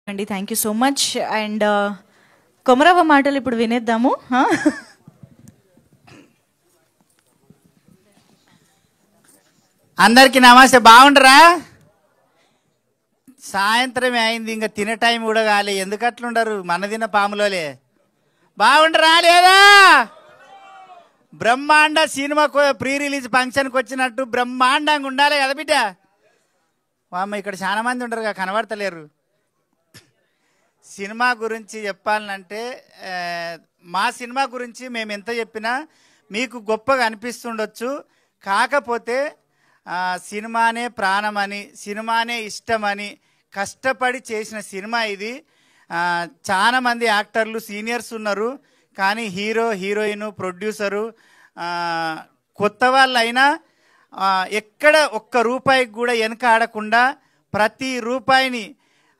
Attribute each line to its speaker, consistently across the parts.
Speaker 1: అండి thank you so much. And Komaravva మాటలు ఇప్పుడు వినేద్దాము.
Speaker 2: అందరికి నమస్తే. బాగుండరా? సాయంత్రమే అయింది, ఇంకా తినే టైం కూడా కాలే. ఎందుకు అట్లుండరు? మన తిన్న పాములోలే. బాగుండరా లేదా? బ్రహ్మాండ సినిమా ప్రీ రిలీజ్ ఫంక్షన్కి వచ్చినట్టు బ్రహ్మాండంగా ఉండాలి కదా బిడ్డ. అమ్మ ఇక్కడ చాలా మంది ఉండరుగా, కనబడతలేరు. సినిమా గురించి చెప్పాలంటే మా సినిమా గురించి మేము ఎంత చెప్పినా మీకు గొప్పగా అనిపిస్తుండొచ్చు. కాకపోతే సినిమానే ప్రాణమని, సినిమానే ఇష్టమని కష్టపడి చేసిన సినిమా ఇది. చాలామంది యాక్టర్లు సీనియర్స్ ఉన్నారు, కానీ హీరో హీరోయిన్ ప్రొడ్యూసరు కొత్త వాళ్ళైనా ఎక్కడ ఒక్క రూపాయికి కూడా వెనక ఆడకుండా ప్రతి రూపాయిని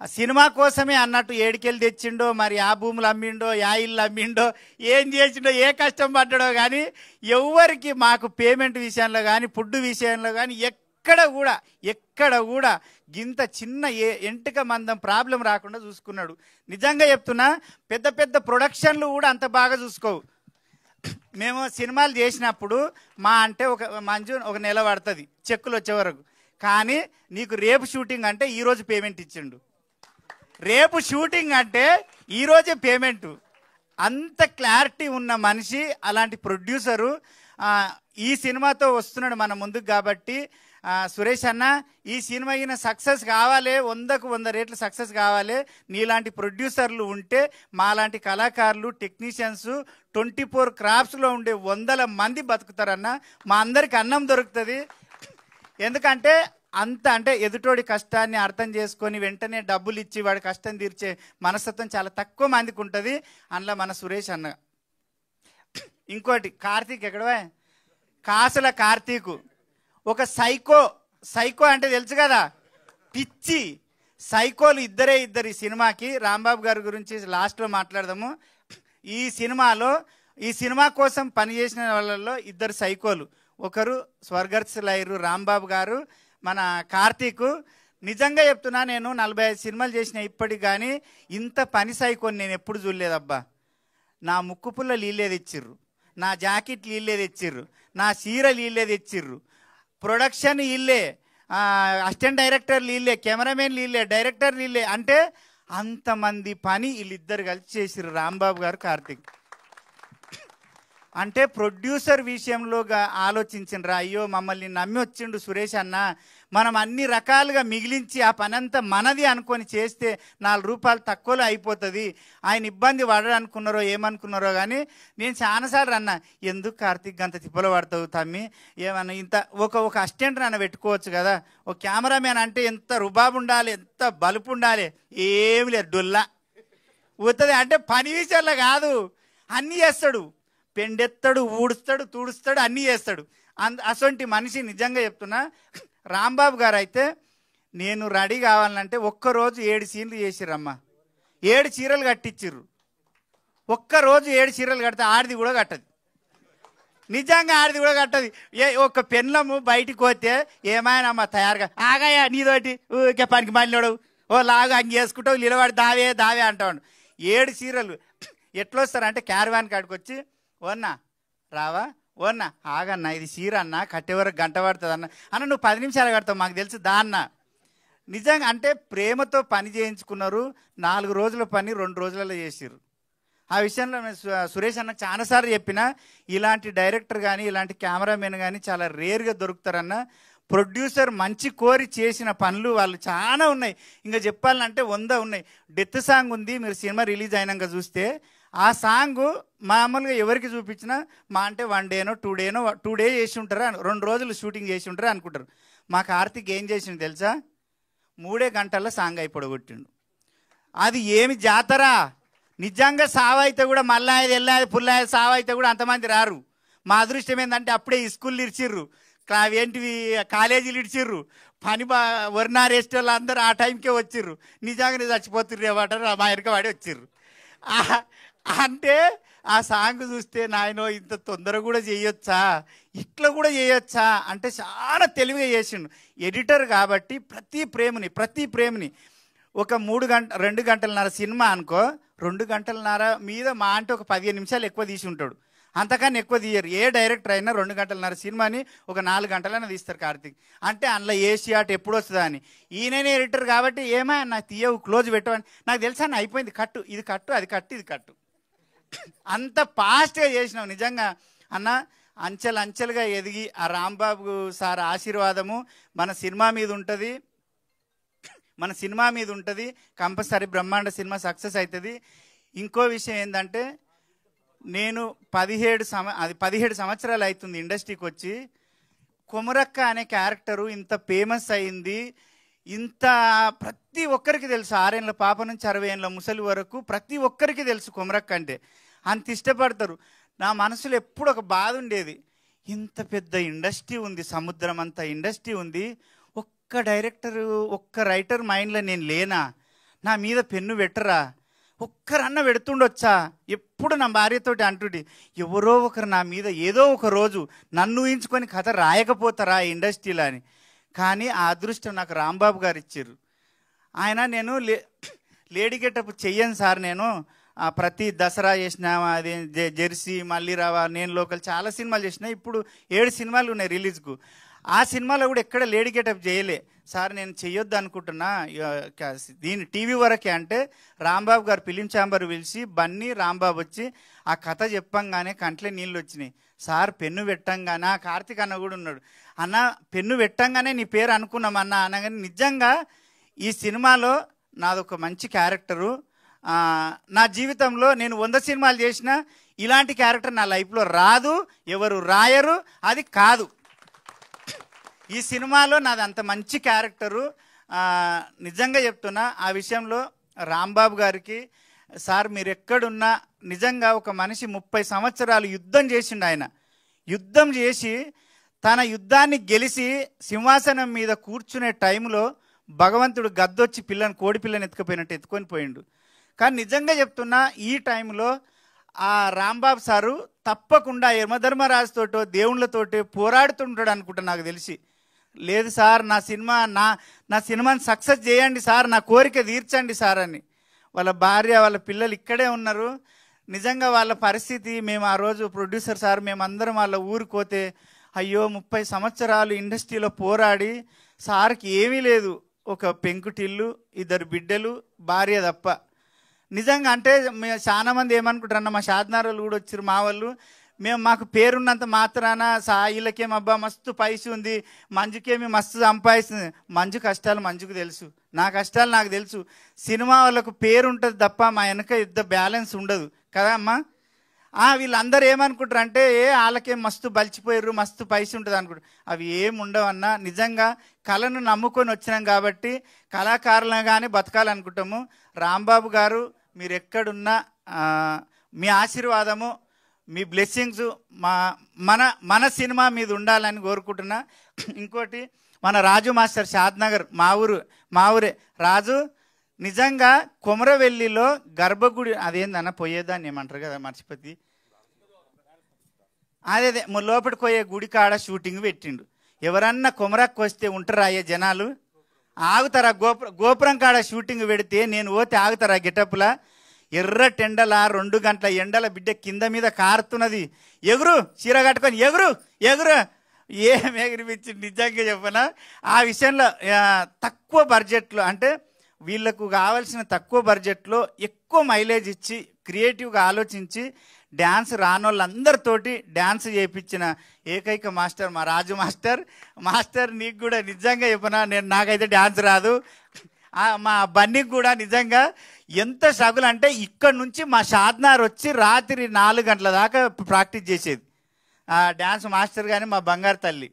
Speaker 2: సినిమా కోసమే అన్నట్టు ఏడికెళ్ళి తెచ్చిండో, మరి ఆ భూములు అమ్మిండో, యా ఇల్లు అమ్మిండో, ఏం చేసిండో, ఏ కష్టం పడ్డాడో, కానీ ఎవరికి మాకు పేమెంట్ విషయంలో కానీ ఫుడ్ విషయంలో కానీ ఎక్కడ కూడా గింత చిన్న ఎంటిక మందం ప్రాబ్లం రాకుండా చూసుకున్నాడు. నిజంగా చెప్తున్నా, పెద్ద పెద్ద ప్రొడక్షన్లు కూడా అంత బాగా చూసుకోవు. మేము సినిమాలు చేసినప్పుడు మా అంటే ఒక నెల పడుతుంది చెక్కులు వచ్చే వరకు. కానీ నీకు రేపు షూటింగ్ అంటే ఈరోజు పేమెంట్ ఇచ్చిండు, రేపు షూటింగ్ అంటే ఈరోజే పేమెంటు. అంత క్లారిటీ ఉన్న మనిషి, అలాంటి ప్రొడ్యూసరు ఈ సినిమాతో వస్తున్నాడు మన ముందుకు. కాబట్టి సురేష్ అన్న, ఈ సినిమా అయిన సక్సెస్ కావాలి, 100కు 100 రేట్లు సక్సెస్ కావాలి. నీలాంటి ప్రొడ్యూసర్లు ఉంటే మాలాంటి కళాకారులు, టెక్నీషియన్స్ 24 క్రాఫ్ట్స్లో ఉండే 100 మంది బతుకుతారన్న. మా అందరికి అన్నం దొరుకుతుంది. ఎందుకంటే అంటే ఎదుటోడి కష్టాన్ని అర్థం చేసుకొని వెంటనే డబ్బులు ఇచ్చి వాడి కష్టం తీర్చే మనస్తత్వం చాలా తక్కువ మందికి ఉంటుంది. అందులో మన సురేష్ అన్న. ఇంకోటి కార్తీక్, ఎక్కడవా కాసుల కార్తీకు, ఒక సైకో అంటే తెలుసు కదా, పిచ్చి సైకోలు ఇద్దరు ఈ సినిమాకి. రాంబాబు గారి గురించి లాస్ట్లో మాట్లాడదాము. ఈ సినిమా కోసం పనిచేసిన వాళ్ళల్లో 2 సైకోలు. ఒకరు స్వర్గస్థులైరు రాంబాబు గారు, మన కార్తీకు. నిజంగా చెప్తున్నా, నేను 45 సినిమాలు చేసిన ఇప్పటికి కానీ ఇంత పని సైకోని నేను ఎప్పుడు చూడలేదబ్బా. నా ముక్కు పుల్ల నీళ్ళే తెచ్చిర్రు, నా జాకెట్ నీళ్ళే తెచ్చిర్రు, నా చీర నీళ్ళే తెచ్చిర్రు, ప్రొడక్షన్ వీళ్ళే, అసిస్టెంట్ డైరెక్టర్ వీళ్ళే, కెమెరామెన్ వీళ్ళే, డైరెక్టర్ వీళ్ళే. అంటే అంతమంది పని వీళ్ళిద్దరు కలిసి చేసిర్రు, రాంబాబు గారు కార్తీక్. అంటే ప్రొడ్యూసర్ విషయంలో ఆలోచించినరా, అయ్యో మమ్మల్ని నమ్మి వచ్చిండు సురేష్ అన్న, మనం అన్ని రకాలుగా మిగిలించి ఆ పనంతా మనది అనుకొని చేస్తే 4 రూపాయలు తక్కువలో అయిపోతుంది. ఆయన ఇబ్బంది పడరనుకున్నారో ఏమనుకున్నారో, కానీ నేను చాలాసార్లు అన్నా, ఎందుకు కార్తీక్ అంత తిప్పలు పడతావు తమ్మి, ఏమన్నా ఇంత ఒక అసిస్టెంట్ నన్ను పెట్టుకోవచ్చు కదా, ఒక కెమెరామెన్ అంటే ఎంత రుబాబు ఉండాలి, ఎంత బలుపు ఉండాలి. ఏమి లేదు, డొల్లా పోతుంది. అంటే పని విషయంలో కాదు, అన్నీ చేస్తాడు, పెండెత్తాడు, ఊడుస్తాడు, తుడుస్తాడు, అన్నీ చేస్తాడు. అసొంటి మనిషి. నిజంగా చెప్తున్నా, రాంబాబు గారు అయితే నేను రెడీ కావాలంటే ఒక్కరోజు 7 సీన్లు చేసిర్రమ్మ, 7 చీరలు కట్టించిర్రు. ఒక్కరోజు 7 చీరలు కడితే ఆడిది కూడా కట్టదు. నిజంగా ఆడిది కూడా కట్టదు. ఒక పెన్లము బయటికి పోతే ఏమైనా అమ్మ తయారుగా ఆగాయా నీతోటి ఊరికే పనికి మళ్ళీ ఓ లాగా అంగి వేసుకుంటావు, నిలబడి దావే అంటాడు. 7 చీరలు ఎట్లా వస్తారంటే క్యారవాన్ కాడికి వచ్చి, ఓన్నా రావా, ఓన్నా ఆగన్నా, ఇది చీర అన్న, కట్టే వరకు గంట పడుతుంది అన్న నువ్వు 10 నిమిషాలు కడతావు, మాకు తెలుసు దాన్న. నిజంగా అంటే ప్రేమతో పని చేయించుకున్నారు. 4 రోజుల పని 2 రోజులలో చేసిర్రు. ఆ విషయంలో సురేష్ అన్న చాలాసార్లు చెప్పిన, ఇలాంటి డైరెక్టర్ కానీ ఇలాంటి కెమెరామెన్ కానీ చాలా రేర్గా దొరుకుతారన్న. ప్రొడ్యూసర్ మంచి కోరి చేసిన పనులు వాళ్ళు చాలా ఉన్నాయి. ఇంకా చెప్పాలంటే 100 ఉన్నాయి. డెత్ సాంగ్ ఉంది, మీరు సినిమా రిలీజ్ అయినాక చూస్తే ఆ సాంగ్ మామూలుగా ఎవరికి చూపించినా మా అంటే 1 డేనో 2 డే చేసి ఉంటారా, 2 రోజులు షూటింగ్ చేసి ఉంటారా అనుకుంటారు. మా కార్తీక్ ఏం చేసిండు తెలుసా, 3 గంటల్లో సాంగ్ అయిపోగొట్టిండు. అది ఏమి జాతరా. నిజంగా సావైతే కూడా మళ్ళీ వెళ్ళాది పుల్లాది సావైతే కూడా అంతమంది రారు. మా అదృష్టం ఏంటంటే అప్పుడే స్కూళ్ళు ఇడిచిర్రు, ఏంటివి కాలేజీలు ఇడిచిర్రు, వరినా రెస్ట్ వాళ్ళు అందరూ ఆ టైంకే వచ్చిర్రు. నిజంగానే చచ్చిపోతుర్రు ఏమంటారు, మా వెనక వాడి వచ్చిర్రు. అంటే ఆ సాంగ్ చూస్తే నాయనో ఇంత తొందర కూడా చేయొచ్చా, ఇట్లా కూడా చేయొచ్చా అంటే చాలా తెలివిగా చేసిండు ఎడిటర్. కాబట్టి ప్రతి ప్రేమని ఒక 2 గంటలన్నర సినిమా అనుకో, 2 గంటలన్నర మీద మా అంటే ఒక 15 నిమిషాలు ఎక్కువ తీసి ఉంటాడు, అంతకన్నా ఎక్కువ తీయరు. ఏ డైరెక్టర్ అయినా 2 గంటలన్నర సినిమాని ఒక 4 గంటలైనా తీస్తారు కార్తీక్. అంటే అందులో ఏ షాట్ ఎప్పుడు వస్తుందా అని. ఈయననే ఎడిటర్ కాబట్టి ఏమా నాకు తీయవు, క్లోజ్ పెట్టవని. నాకు తెలుసా అన్న, అయిపోయింది, కట్టు, ఇది కట్టు, అది కట్టు, ఇది కట్టు. అంత ఫాస్ట్గా చేసినావు నిజంగా అన్న. అంచెలుగా ఎదిగి ఆ రాంబాబు సార్ ఆశీర్వాదము మన సినిమా మీద ఉంటుంది. కంపల్సరీ బ్రహ్మాండ సినిమా సక్సెస్ అవుతుంది. ఇంకో విషయం ఏంటంటే, నేను 17 సంవత్సరాలు అవుతుంది ఇండస్ట్రీకి వచ్చి. కొమరక్క అనే క్యారెక్టరు ఇంత ఫేమస్ అయింది, ఇంత ప్రతి ఒక్కరికి తెలుసు. 6 ఏళ్ళ పాప నుంచి 60 ఏళ్ళ ముసలి వరకు ప్రతి ఒక్కరికి తెలుసు కొమరక్క అంటే. అంత ఇష్టపడతారు. నా మనసులో ఎప్పుడు ఒక బాధ ఉండేది, ఇంత పెద్ద ఇండస్ట్రీ ఉంది, సముద్రం అంత ఇండస్ట్రీ ఉంది, ఒక్క డైరెక్టరు ఒక్క రైటర్ మైండ్లో నేను లేనా, నా మీద పెన్ను పెట్టరా, ఒక్కరన్న పెడుతుండొచ్చా. ఎప్పుడు నా భార్యతోటి అంటుండి, ఎవరో ఒకరు నా మీద ఏదో ఒక రోజు నన్ను ఊహించుకొని కథ రాయకపోతారా ఇండస్ట్రీలో అని. కానీ ఆ అదృష్టం నాకు రాంబాబు గారు ఇచ్చారు. నేను లేడీ గెటప్ చెయ్యను సార్, నేను ప్రతి దసరా చేసిన, అదే జెర్సీ, మళ్ళీ రావా, నేను లోకల్ చాలా సినిమాలు చేసిన. ఇప్పుడు 7 సినిమాలు ఉన్నాయి రిలీజ్కు. ఆ సినిమాలో కూడా ఎక్కడ లేడీ గెటప్ చేయలే సార్, నేను చెయ్యొద్దు అనుకుంటున్నా దీని టీవీ వరకే అంటే రాంబాబు గారు ఫిలిం ఛాంబర్ పిలిచి బన్నీ రాంబాబు వచ్చి ఆ కథ చెప్పంగానే కంట్లో నీళ్ళు వచ్చినాయి. సార్ పెన్ను పెట్టంగానే, కార్తీక్ అన్న కూడా ఉన్నాడు, అన్న పెన్ను పెట్టంగానే నీ పేరు అనుకున్నాం అన్న అనగానే నిజంగా ఈ సినిమాలో నాదొక మంచి క్యారెక్టరు. నా జీవితంలో నేను 100 సినిమాలు చేసినా ఇలాంటి క్యారెక్టర్ నా లైఫ్లో రాదు, ఎవరు రాయరు, అది కాదు. ఈ సినిమాలో నాది అంత మంచి క్యారెక్టరు. నిజంగా చెప్తున్నా. ఆ విషయంలో రాంబాబు గారికి, సార్ మీరు ఎక్కడున్నా, నిజంగా ఒక మనిషి 30 సంవత్సరాలు యుద్ధం చేసిండు. ఆయన యుద్ధం చేసి తన యుద్ధాన్ని గెలిచి సింహాసనం మీద కూర్చునే టైంలో భగవంతుడు గద్దొచ్చి కోడి పిల్లని ఎత్తుకుపోయినట్టు ఎత్తుకొని పోయిండు. కానీ నిజంగా చెప్తున్నా, ఈ టైంలో ఆ రాంబాబు సారు తప్పకుండా యమధర్మరాజుతోటో దేవుళ్ళతోటో పోరాడుతుంటాడు అనుకుంటా నాకు తెలిసి. లేదు సార్, నా సినిమాని సక్సెస్ చేయండి సార్, నా కోరిక తీర్చండి సార్ అని. వాళ్ళ భార్య వాళ్ళ పిల్లలు ఇక్కడే ఉన్నారు. నిజంగా వాళ్ళ పరిస్థితి, మేము ఆ రోజు ప్రొడ్యూసర్ సార్ మేమందరం వాళ్ళ ఊరికి పోతే, అయ్యో 30 సంవత్సరాలు ఇండస్ట్రీలో పోరాడి సార్కి ఏమీ లేదు, ఒక పెంకుటిల్లు, 2 బిడ్డలు, భార్య తప్ప. నిజంగా అంటే చాలా మంది ఏమనుకుంటారన్న, మా షాద్నారోళ్ళు కూడా వచ్చారు మా వాళ్ళు, మాకు పేరున్నంత మాత్రాన సాయిలకేమో అబ్బా మస్తు పైసి ఉంది, మంజుకేమి మస్తు సంపాదిస్తుంది. మంజు కష్టాలు మంజుకు తెలుసు, నా కష్టాలు నాకు తెలుసు. సినిమా వాళ్ళకు పేరు ఉంటుంది తప్ప మా వెనక యుద్ధ బ్యాలెన్స్ ఉండదు కదా అమ్మా. వీళ్ళందరూ ఏమనుకుంటారు అంటే, వాళ్ళకేం మస్తు బలిచిపోయారు, మస్తు పైసి ఉంటుంది అనుకుంటారు. అవి ఏమి ఉండవన్నా. నిజంగా కళను నమ్ముకొని వచ్చినాం కాబట్టి కళాకారులుగానే బతకాలనుకుంటాము. రాంబాబు గారు మీరు ఎక్కడున్నా మీ ఆశీర్వాదము, మీ బ్లెస్సింగ్స్ మన సినిమా మీద ఉండాలని కోరుకుంటున్నా. ఇంకోటి, మన రాజు మాస్టర్ షాద్నగర్ మా ఊరే రాజు. నిజంగా కొమరవెల్లిలో గర్భగుడి అదేందన్న పోయేదాన్ని ఏమంటారు కదా, మర్చిపోయి అదే లోపలికి పోయే గుడి కాడ షూటింగ్ పెట్టిండు. ఎవరన్నా కొమరక్కి వస్తే ఉంటారా అయ్యే జనాలు? ఆగుతారా? గోపురం కాడ షూటింగ్ పెడితే నేను పోతే ఆగుతారా? గెటప్లా ఎర్రటెండల 2 గంటల ఎండల బిడ్డ కింద మీద కారుతున్నది, ఎగురు చీర కట్టుకొని ఎగురు ఏం ఎగిరిపించింది నిజంగా చెప్పనా. ఆ విషయంలో తక్కువ బడ్జెట్లో, అంటే వీళ్ళకు కావాల్సిన తక్కువ బడ్జెట్లో ఎక్కువ మైలేజ్ ఇచ్చి క్రియేటివ్గా ఆలోచించి డ్యాన్స్ రానోళ్ళందరితోటి డ్యాన్స్ చేయించిన ఏకైక మాస్టర్ మా రాజు మాస్టర్. నీకు కూడా నిజంగా చెప్పనా, నాకైతే డ్యాన్స్ రాదు. మా బన్నీకి కూడా నిజంగా ఎంత స్ట్రగుల్ అంటే, ఇక్కడ నుంచి మా షాద్నార్ వచ్చి రాత్రి 4 గంటల దాకా ప్రాక్టీస్ చేసేది ఆ డ్యాన్స్ మాస్టర్. కానీ మా బంగారు తల్లి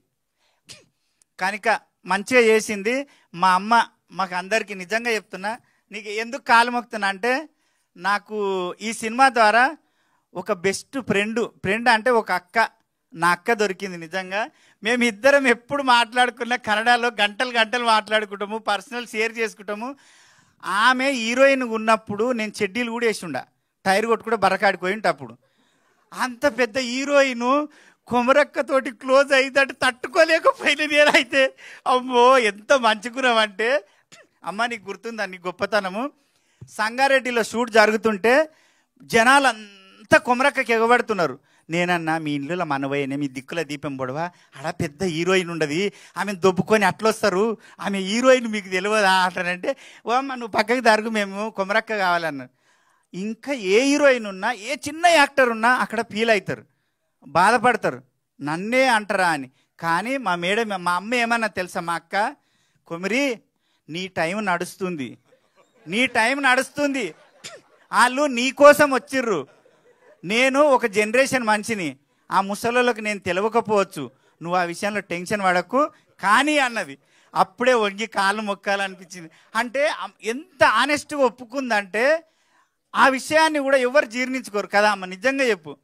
Speaker 2: కనుక మంచిగా చేసింది. మా అమ్మ మాకు అందరికీ నిజంగా చెప్తున్నా, నీకు ఎందుకు కాలు మొక్కుతున్నా అంటే, నాకు ఈ సినిమా ద్వారా ఒక బెస్ట్ ఫ్రెండ్ అంటే ఒక అక్క, నా అక్క దొరికింది. నిజంగా మేమిద్దరం ఎప్పుడు మాట్లాడుకున్నా కన్నడలో గంటలు మాట్లాడుకుంటాము, పర్సనల్ షేర్ చేసుకుంటాము. ఆమె హీరోయిన్ ఉన్నప్పుడు నేను చెడ్డీలు కూడా వేసి టైర్ కొట్టుకుంటే బరకాడిపోయింటి. అప్పుడు అంత పెద్ద హీరోయిన్ కొమరక్కతోటి క్లోజ్ అయిందంటే తట్టుకోలేకపోయిన నేనైతే. అమ్మో ఎంత మంచుకున్నామంటే, అమ్మ నీకు గుర్తుందా నీ గొప్పతనము? సంగారెడ్డిలో షూట్ జరుగుతుంటే జనాలంతా కొమరక్కకి ఎగబడుతున్నారు. నేనన్నా మీ ఇల్లులో మనవయ్యనే మీ దిక్కుల దీపం పొడవా, ఆడ పెద్ద హీరోయిన్ ఉండదు, ఆమెను దొబ్బుకొని అట్లొస్తారు, ఆమె హీరోయిన్ మీకు తెలియదా అంటారంటే, ఓ అమ్మ నువ్వు పక్కకి జరుగు, మేము కొమరక్క కావాలన్నారు. ఇంకా ఏ హీరోయిన్ ఉన్నా, ఏ చిన్న యాక్టర్ ఉన్నా అక్కడ ఫీల్ అవుతారు, బాధపడతారు, నన్నే అంటారా అని. కానీ మా మేడం, మా అమ్మ ఏమన్నా తెలుసా, మా అక్క, కొమిరి నీ టైం నడుస్తుంది, నీ టైం నడుస్తుంది, వాళ్ళు నీ కోసం వచ్చిర్రు. నేను ఒక జనరేషన్ మనిషిని, ఆ ముసలోళ్ళకి నేను తెలియకపోవచ్చు, నువ్వు ఆ విషయంలో టెన్షన్ పడకు కానీ అన్నది. అప్పుడే వంగి కాళ్ళు మొక్కాలనిపించింది. అంటే ఎంత ఆనెస్ట్గా ఒప్పుకుందంటే ఆ విషయాన్ని కూడా ఎవరు జీర్ణించుకోరు కదా అమ్మ, నిజంగా చెప్పు.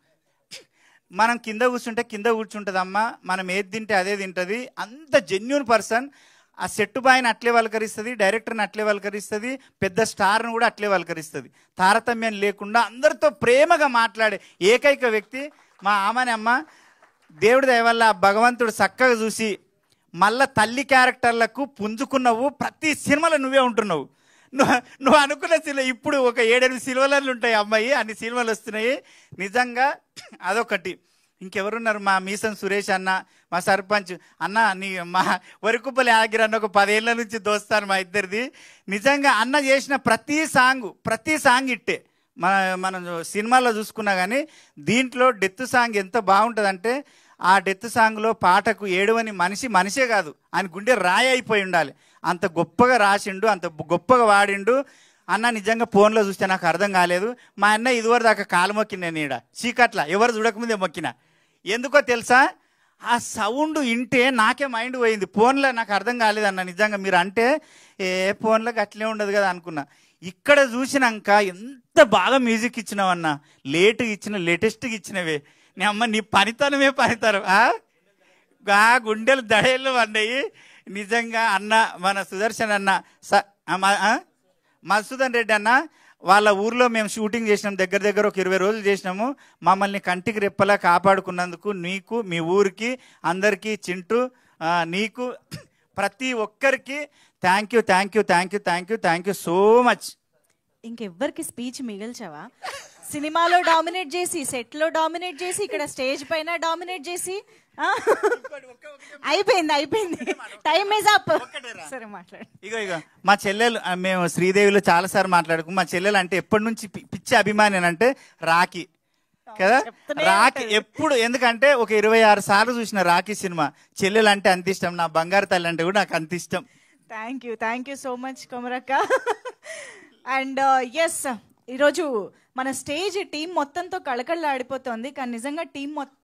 Speaker 2: మనం కింద కూర్చుంటే కింద కూర్చుంటుంది అమ్మ, మనం ఏది తింటే అదే తింటుంది. అంత జెన్యూన్ పర్సన్. ఆ సెట్టు బాయ్ని అట్లే వలకరిస్తుంది, డైరెక్టర్ని అట్లే వలకరిస్తుంది, పెద్ద స్టార్ను కూడా అట్లే వలకరిస్తుంది. తారతమ్యం లేకుండా అందరితో ప్రేమగా మాట్లాడే ఏకైక వ్యక్తి మా ఆమెనే అమ్మ. దేవుడి దయ వల్ల భగవంతుడు చక్కగా చూసి మళ్ళా తల్లి క్యారెక్టర్లకు పుంజుకున్నావు. ప్రతి సినిమాలో నువ్వే ఉంటున్నావు. నువ్వు అనుకున్న సినిమా ఇప్పుడు ఒక 7-8 సినిమాలు ఉంటాయి అమ్మాయి, అన్ని సినిమాలు వస్తున్నాయి. నిజంగా అదొకటి. ఇంకెవరున్నారు, మా మీసం సురేష్ అన్న, మా సర్పంచ్ అన్న, నీ మా వరకుప్పలి ఆగిరి అన్న ఒక 10 ఏళ్ళ నుంచి దోస్తాను మా ఇద్దరిది. నిజంగా అన్న చేసిన ప్రతి సాంగ్ ఇట్టే. మనం సినిమాలో చూసుకున్నా కానీ దీంట్లో డెత్ సాంగ్ ఎంత బాగుంటుందంటే, ఆ డెత్ సాంగ్లో పాటకు ఏడవని మనిషే కాదు, ఆయన గుండె రాయి అయిపోయి ఉండాలి, అంత గొప్పగా రాసిండు, అంత గొప్పగా వాడిండు. అన్న నిజంగా ఫోన్లో చూస్తే నాకు అర్థం కాలేదు. మా అన్న ఇదివరకు దాకా కాలు మొక్కిన నీడ చీకట్ల ఎవరు చూడకముందే మొక్కిన. ఎందుకో తెలుసా, ఆ సౌండ్ వింటే నాకే మైండ్ పోయింది. ఫోన్లో నాకు అర్థం కాలేదన్న, నిజంగా మీరు అంటే ఏ ఫోన్లోకి అట్లే ఉండదు కదా అనుకున్నా. ఇక్కడ చూసినాక ఎంత బాగా మ్యూజిక్ ఇచ్చినావన్నా, లేటెస్ట్గా ఇచ్చినవే. నీ అమ్మ నీ పనితనమే పనితనం. గుండెలు దడేళ్ళు అన్నాయి నిజంగా. అన్న మన సుదర్శన్ అన్న, మధుసూదన్ రెడ్డి అన్న, వాళ్ళ ఊర్లో మేము షూటింగ్ చేసినాం, దగ్గర ఒక 20 రోజులు చేసినాము. మమ్మల్ని కంటికి రెప్పలా కాపాడుకున్నందుకు నీకు, మీ ఊరికి, అందరికీ, చింటూ నీకు, ప్రతి ఒక్కరికి థ్యాంక్ యూ సో మచ్.
Speaker 1: ఇంకెవ్వరికి స్పీచ్ మిగిల్చావా? సినిమాలో డామినేట్ చేసి, సెట్ లో డామినేట్ చేసి, ఇక్కడ స్టేజ్ పైన డామినేట్ చేసి అయిపోయింది. Time is up. సరే మాట్లాడు.
Speaker 2: ఇగో మా చెల్లెలు, మేము శ్రీదేవిలో చాలా సార్లు మాట్లాడుకు. మా చెల్లెలు అంటే ఎప్పటి నుంచి పిచ్చి అభిమాని అంటే రాఖీ కదా. రాఖీ ఎప్పుడు, ఎందుకంటే ఒక 26 సార్లు చూసిన రాఖీ సినిమా. చెల్లెలు అంటే అంత ఇష్టం, నా బంగారు తల్లి అంటే కూడా నాకు అంత ఇష్టం.
Speaker 1: థ్యాంక్ యూ సో మచ్ కొమరక్క. అండ్ ఎస్, ఈరోజు మన స్టేజ్ టీం మొత్తంతో కళకళలాడిపోతుంది. కానీ నిజంగా టీం మొత్తం